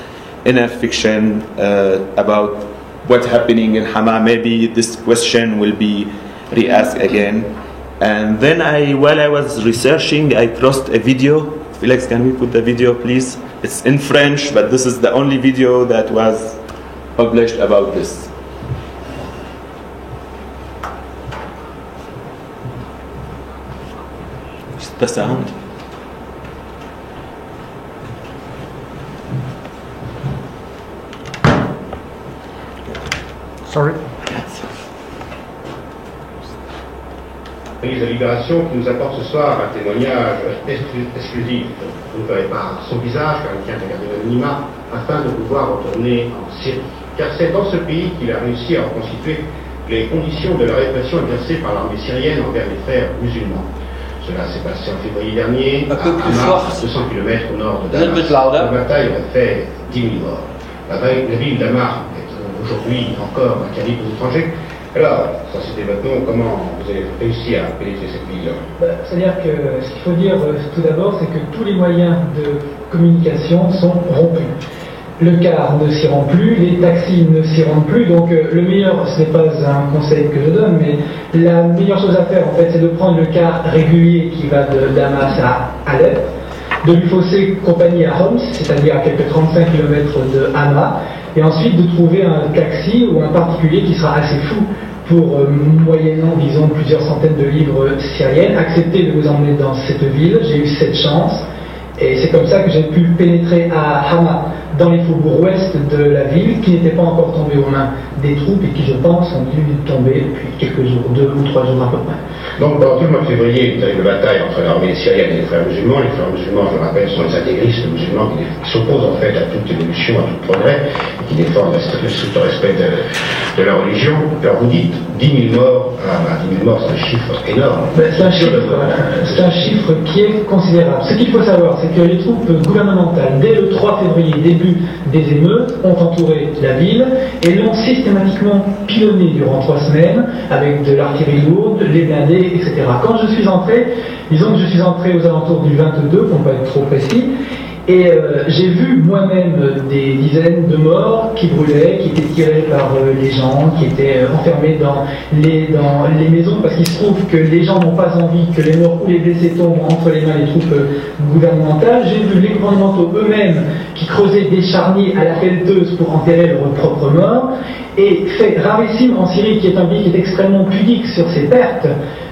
in a fiction about what's happening in Hama. Maybe this question will be re-asked again. And then while I was researching, I crossed a video. Felix, can we put the video, please? It's in French, but this is the only video that was published about this. The sound. Sorry. L'église de Libération qui nous apporte ce soir un témoignage exclusif. Vous ne verrez pas son visage car il tient à garder l'anonymat afin de pouvoir retourner en Syrie. Car c'est dans ce pays qu'il a réussi à reconstituer les conditions de la répression exercée par l'armée syrienne envers les frères musulmans. Cela s'est passé en février dernier à Hama, à 200 km au nord de Damas. La bataille aurait fait 10 000 morts. La ville d'Hama est aujourd'hui encore un calibre aux étrangers. Alors, ça c'est développement, comment vous avez réussi à pénétrer cette ville? C'est-à-dire que ce qu'il faut dire tout d'abord, c'est que tous les moyens de communication sont rompus. Le car ne s'y rend plus, les taxis ne s'y rendent plus, donc le meilleur, ce n'est pas un conseil que je donne, mais la meilleure chose à faire en fait, c'est de prendre le car régulier qui va de Damas à Alep, de lui fausser compagnie à Homs, c'est-à-dire à quelques 35 km de Hama, et ensuite de trouver un taxi ou un particulier qui sera assez fou pour, moyennant, disons, plusieurs centaines de livres syriennes, accepter de vous emmener dans cette ville. J'ai eu cette chance, et c'est comme ça que j'ai pu pénétrer à Hama, dans les faubourgs ouest de la ville, qui n'étaient pas encore tombés aux mains des troupes et qui, je pense, ont dû tomber depuis quelques jours, 2 ou 3 jours à peu près. Donc, pendant tout le mois de février, vous avez une bataille entre l'armée syrienne et les frères musulmans. Les frères musulmans, je le rappelle, sont les intégristes musulmans qui s'opposent en fait à toute évolution, à tout progrès, et qui défendent le strict respect de la religion. Alors, vous dites 10 000 morts, 10 000 morts, c'est un chiffre énorme. C'est un chiffre qui est considérable. Ce qu'il faut savoir, c'est que les troupes gouvernementales, dès le 3 février, début des émeutes, ont entouré la ville et l'ont systématiquement pilonnée durant 3 semaines avec de l'artillerie lourde, les blindés, etc. Quand je suis entré, disons que je suis entré aux alentours du 22, pour ne pas être trop précis, et j'ai vu moi-même des dizaines de morts qui brûlaient, qui étaient tirés par les gens, qui étaient enfermés dans les maisons, parce qu'il se trouve que les gens n'ont pas envie que les morts ou les blessés tombent entre les mains des troupes gouvernementales. J'ai vu les gouvernementaux eux-mêmes qui creusaient des charniers à la pelleteuse pour enterrer leurs propres morts. Et fait rarissime en Syrie, qui est un pays qui est extrêmement pudique sur ses pertes,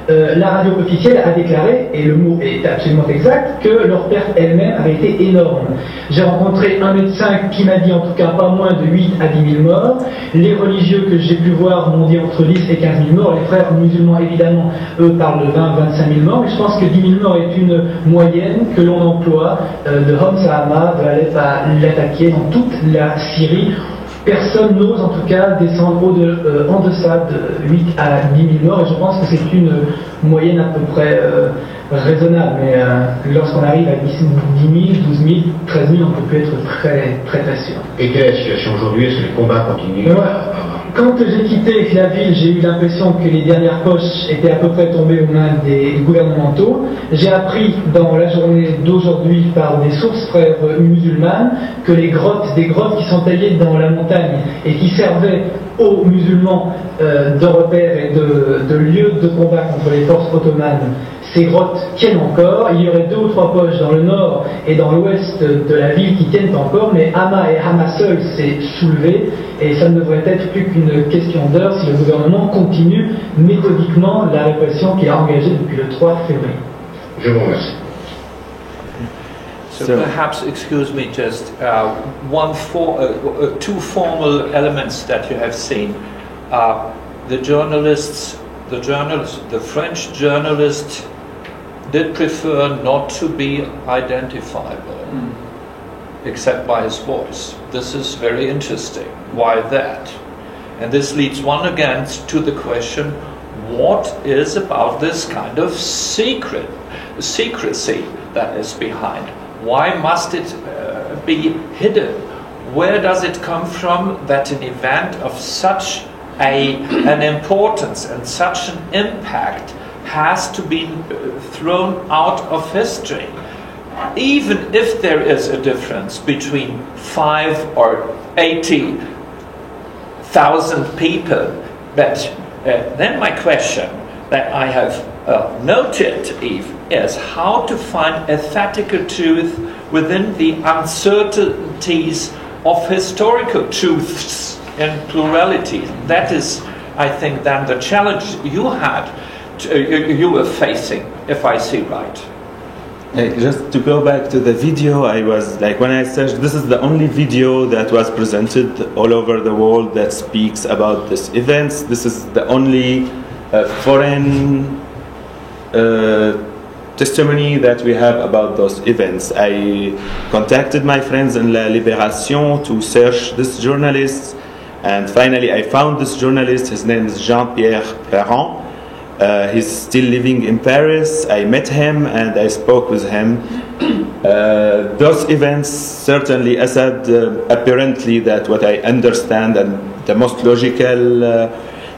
la radio officielle a déclaré, et le mot est absolument exact, que leur perte elle-même avait été énorme. J'ai rencontré un médecin qui m'a dit en tout cas pas moins de 8 à 10 000 morts. Les religieux que j'ai pu voir m'ont dit entre 10 et 15 000 morts. Les frères musulmans, évidemment, eux parlent de 20 à 25 000 morts. Mais je pense que 10 000 morts est une moyenne que l'on emploie de Homs à Hama, de Alep à Latakia, dans toute la Syrie. Personne n'ose en tout cas descendre en deçà de 8 à 10 000 morts, et je pense que c'est une moyenne à peu près raisonnable, mais lorsqu'on arrive à 10 000, 12 000, 13 000, on peut plus être très sûr. Et quelle est la situation aujourd'hui? Est-ce que les combats continuent? Quand j'ai quitté la ville, j'ai eu l'impression que les dernières poches étaient à peu près tombées aux mains des gouvernementaux. J'ai appris dans la journée d'aujourd'hui par des sources frères musulmanes que des grottes qui sont taillées dans la montagne et qui servaient aux musulmans de repères et de lieux de combat contre les forces ottomanes, ces grottes tiennent encore. Il y aurait 2 ou 3 poches dans le nord et dans l'ouest de la ville qui tiennent encore, mais Hama et Hama seul s'est soulevé, et ça ne devrait être plus qu'une question d'heure si le gouvernement continue méthodiquement la répression qu'il a engagée depuis le 3 février. Je vous remercie. So perhaps, excuse me, just two formal elements that you have seen. The French journalist did prefer not to be identifiable, except by his voice. This is very interesting. Why that? And this leads one again to the question, what is about this kind of secrecy that is behind? Why must it be hidden? Where does it come from that an event of such an importance and such an impact has to be thrown out of history? Even if there is a difference between 5 or 80,000 people, but then my question that I have noted, Eve, is how to find aesthetical truth within the uncertainties of historical truths and plurality. That is, I think, then the challenge you were facing, if I see right. Just to go back to the video, I was like, when I searched, this is the only video that was presented all over the world that speaks about this events. This is the only foreign testimony that we have about those events. I contacted my friends in La Libération to search this journalist, and finally I found this journalist. His name is Jean-Pierre Perron. He's still living in Paris. I met him and I spoke with him. Those events, certainly Assad, apparently that what I understand and the most logical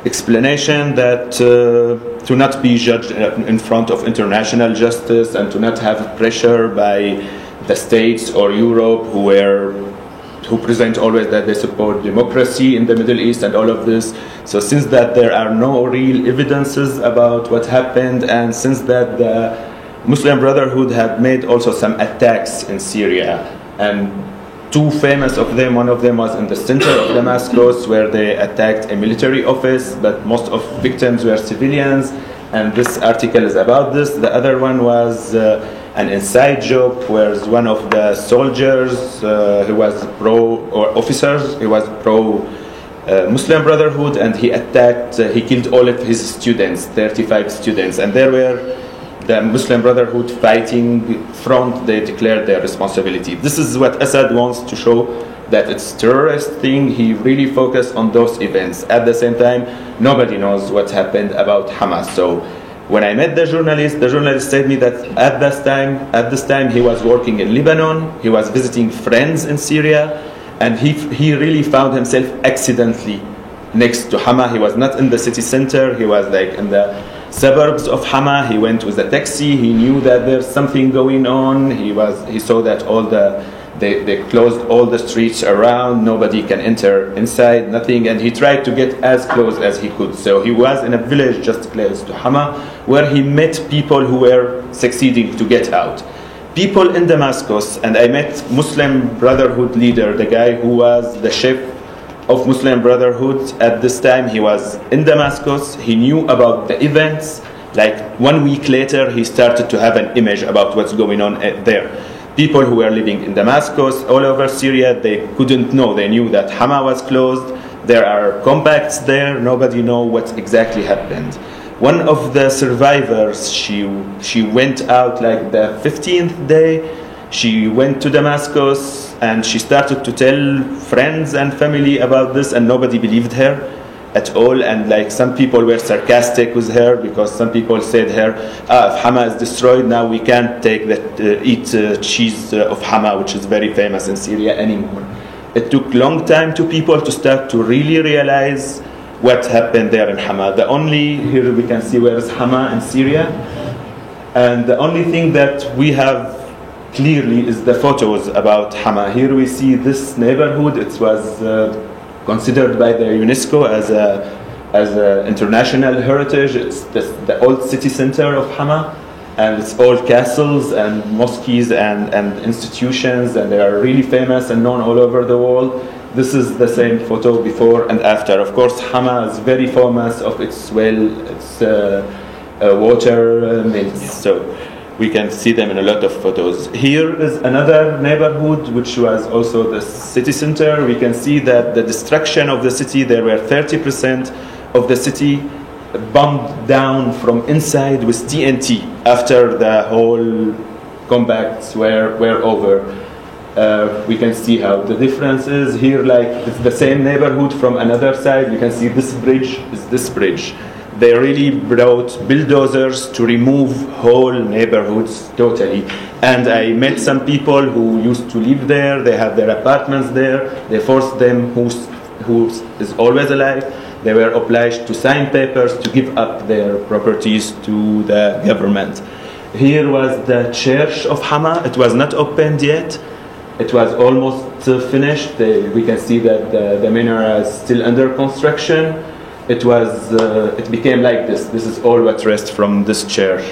explanation that to not be judged in front of international justice and to not have pressure by the States or Europe who present always that they support democracy in the Middle East and all of this. So since that there are no real evidences about what happened, and since that the Muslim Brotherhood had made also some attacks in Syria, and two famous of them, one of them was in the center of Damascus where they attacked a military office, but most of victims were civilians, and this article is about this. The other one was an inside job where one of the soldiers who was Muslim Brotherhood, and he killed all of his students, 35 students, and there were the Muslim Brotherhood fighting front. They declared their responsibility. This is what Assad wants to show, that it's terrorist thing. He really focused on those events. At the same time, nobody knows what happened about Hamas. So when I met the journalist said me that at this time he was working in Lebanon, he was visiting friends in Syria, and he really found himself accidentally next to Hama. He was not in the city center, he was like in the suburbs of Hama. He went with a taxi, he knew that there's something going on. He saw that they closed all the streets around, nobody can enter inside, nothing, and he tried to get as close as he could. So he was in a village just close to Hama where he met people who were succeeding to get out. People in Damascus, and I met Muslim Brotherhood leader, the guy who was the chef of Muslim Brotherhood at this time. He was in Damascus, he knew about the events. Like 1 week later he started to have an image about what's going on there. People who were living in Damascus, all over Syria, they couldn't know. They knew that Hama was closed. There are compacts there. Nobody knows what exactly happened. One of the survivors, she went out like the 15th day. She went to Damascus and she started to tell friends and family about this, and nobody believed her at all. And like some people were sarcastic with her, because some people said her, if Hama is destroyed now, we can't eat cheese of Hama, which is very famous in Syria, anymore. It took long time to people to start to really realize what happened there in Hama. Here we can see where is Hama in Syria, and the only thing that we have clearly is the photos about Hama. Here we see this neighborhood. It was considered by the UNESCO as a international heritage. It's the old city center of Hama, and it's all castles and mosques and institutions, and they are really famous and known all over the world. This is the same photo before and after. Of course, Hama is very famous of its water mills. So we can see them in a lot of photos. Here is another neighborhood, which was also the city center. We can see that the destruction of the city, there were 30% of the city bombed down from inside with TNT after the whole combats were over. We can see how the difference is here, like it's the same neighborhood from another side. You can see this bridge is this bridge. They really brought bulldozers to remove whole neighborhoods totally. And I met some people who used to live there. They have their apartments there. They forced them, who is always alive, they were obliged to sign papers to give up their properties to the government. Here was the church of Hama. It was not opened yet. It was almost finished. We can see that the minaret is still under construction. It became like this. This is all what rests from this church.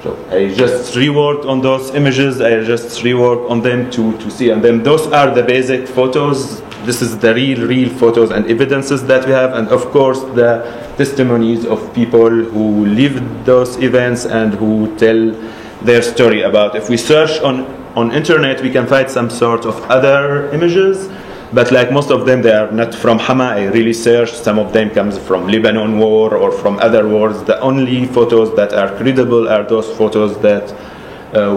So I just reworked on those images. I just reworked on them to see. And then those are the basic photos. This is the real photos and evidences that we have. And of course, the testimonies of people who lived those events and who tell their story about. If we search on internet, we can find some sort of other images. But like most of them, they are not from Hama. I really searched. Some of them comes from Lebanon war or from other wars. The only photos that are credible are those photos that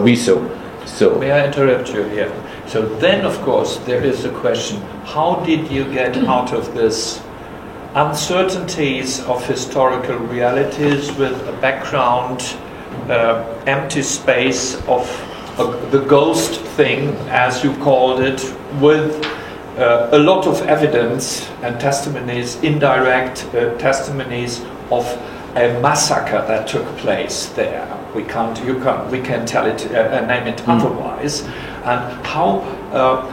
we saw. So may I interrupt you here? So then, of course, there is a question: how did you get out of this uncertainties of historical realities with a background, empty space of the ghost thing, as you called it, with a lot of evidence and testimonies, indirect testimonies of a massacre that took place there. We can't tell it, name it otherwise. And how,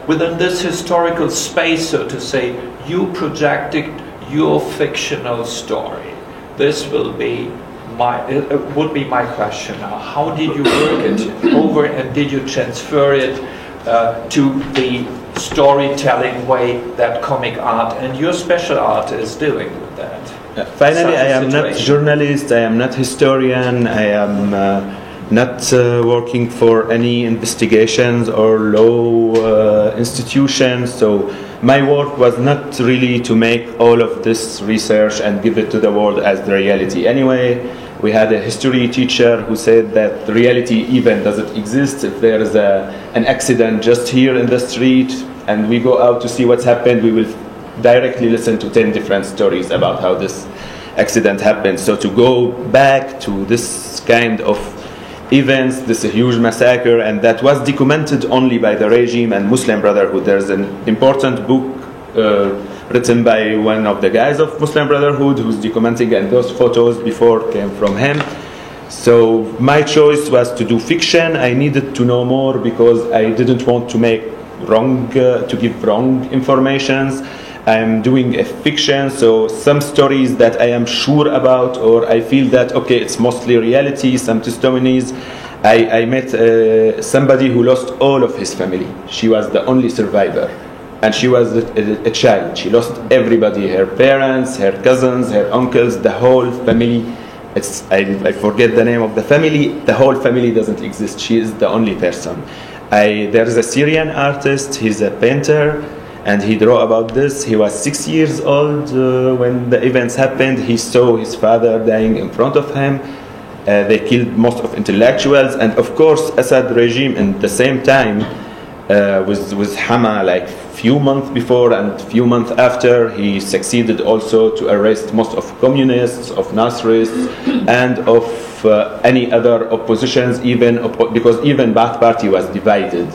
within this historical space, so to say, you projected your fictional story. This would be my question now. How did you work it over, and did you transfer it to the storytelling way that comic art and your special art is doing with that? Finally, I am not journalist, I am not historian, I am not working for any investigations or law institutions, so my work was not really to make all of this research and give it to the world as the reality. Anyway, we had a history teacher who said that the reality even doesn't exist. If there is an accident just here in the street and we go out to see what's happened, we will directly listen to 10 different stories about how this accident happened. So to go back to this kind of events, this huge massacre, and that was documented only by the regime and Muslim Brotherhood. There's an important book written by one of the guys of Muslim Brotherhood who's documenting, and those photos before came from him. So my choice was to do fiction. I needed to know more because I didn't want to make to give wrong informations. I'm doing a fiction, so some stories that I am sure about, or I feel that, okay, it's mostly reality, some testimonies. I met somebody who lost all of his family. She was the only survivor, and she was a child. She lost everybody, her parents, her cousins, her uncles, the whole family. I forget the name of the family. The whole family doesn't exist. She is the only person. There's a Syrian artist, he's a painter, and he drew about this. He was 6 years old when the events happened. He saw his father dying in front of him. They killed most of intellectuals, and of course Assad regime in the same time with Hama, like few months before and few months after, he succeeded also to arrest most of communists, of Nasrists, and of any other oppositions, because even Ba'ath Party was divided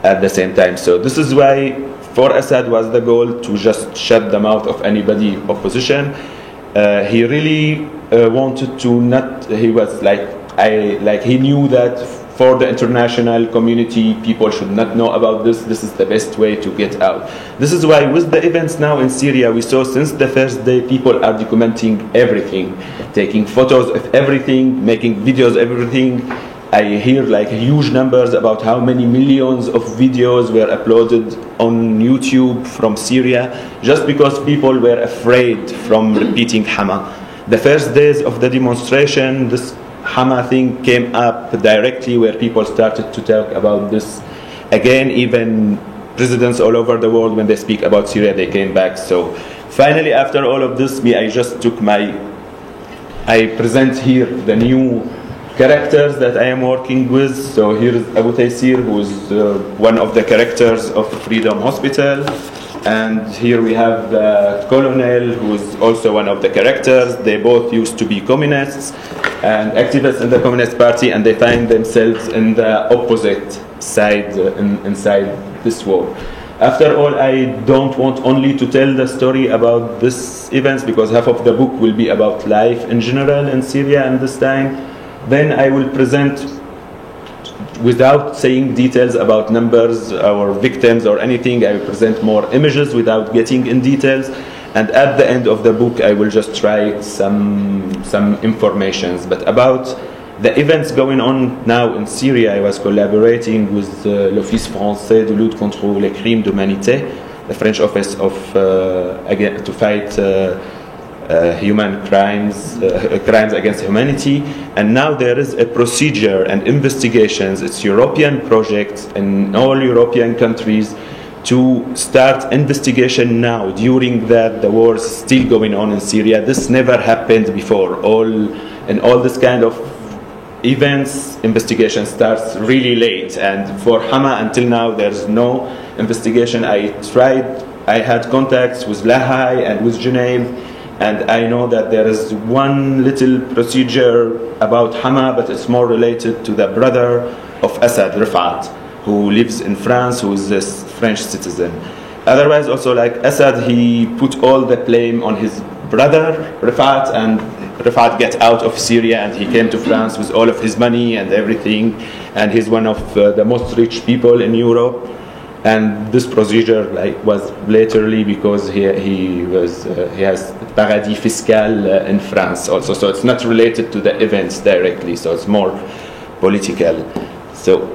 at the same time. So this is why for Assad was the goal to just shut the mouth of anybody opposition. He really wanted to not. He was he knew that for the international community, people should not know about this. This is the best way to get out. This is why with the events now in Syria, we saw since the first day, people are documenting everything, taking photos of everything, making videos of everything. I hear like huge numbers about how many millions of videos were uploaded on YouTube from Syria, just because people were afraid from repeating Hama. The first days of the demonstration, this Hama thing came up directly, where people started to talk about this again. Even presidents all over the world, when they speak about Syria, they came back. So finally, after all of this, I just took I present here the new characters that I am working with. So here is Abu Taysir, who is one of the characters of Freedom Hospital. And here we have the colonel, who is also one of the characters. They both used to be communists and activists in the Communist Party, and they find themselves in the opposite side inside this war. After all, I don't want only to tell the story about this events, because half of the book will be about life in general in Syria and this time. Then I will present, without saying details about numbers or victims or anything, I will present more images without getting in details. And at the end of the book, I will just write some informations. But about the events going on now in Syria, I was collaborating with l'Office français de lutte contre les crimes d'humanité, the French office of to fight human crimes, crimes against humanity. And now there is a procedure and investigations. It's European project in all European countries to start investigation now, during that the war is still going on in Syria. This never happened before. All this kind of events, investigation starts really late. And for Hama, until now, there's no investigation. I had contacts with Lahai and with Genève, and I know that there is one little procedure about Hama, but it's more related to the brother of Assad, Rifat, who lives in France, who is a French citizen. Otherwise, also like Assad, he put all the blame on his brother, Rifat, and Rifat get out of Syria, and he came to France with all of his money and everything, and he's one of the most rich people in Europe. And this procedure was laterally because he has paradis fiscal in France also, so it's not related to the events directly, so it's more political. So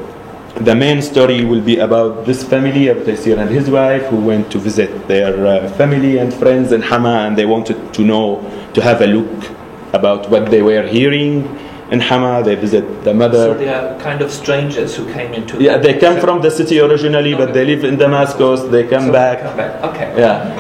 the main story will be about this family, Abu Taysir and his wife, who went to visit their family and friends in Hama, and they wanted to have a look about what they were hearing in Hama. They visit the mother. So they are kind of strangers who came into. Yeah, they come from the city originally, but they live in Damascus. They come back. Okay. Yeah.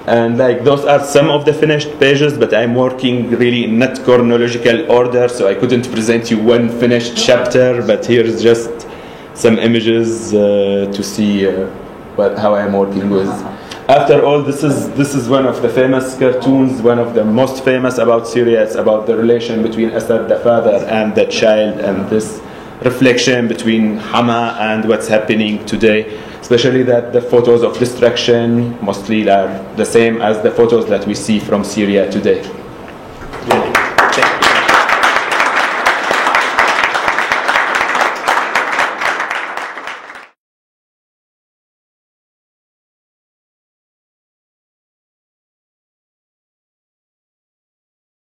And those are some of the finished pages, but I'm working really in not chronological order, so I couldn't present you one finished chapter. But here's just some images to see how I'm working with. After all, this is one of the famous cartoons, one of the most famous about Syria. It's about the relation between Assad, the father, and the child, and this reflection between Hama and what's happening today. Especially that the photos of destruction mostly are the same as the photos that we see from Syria today.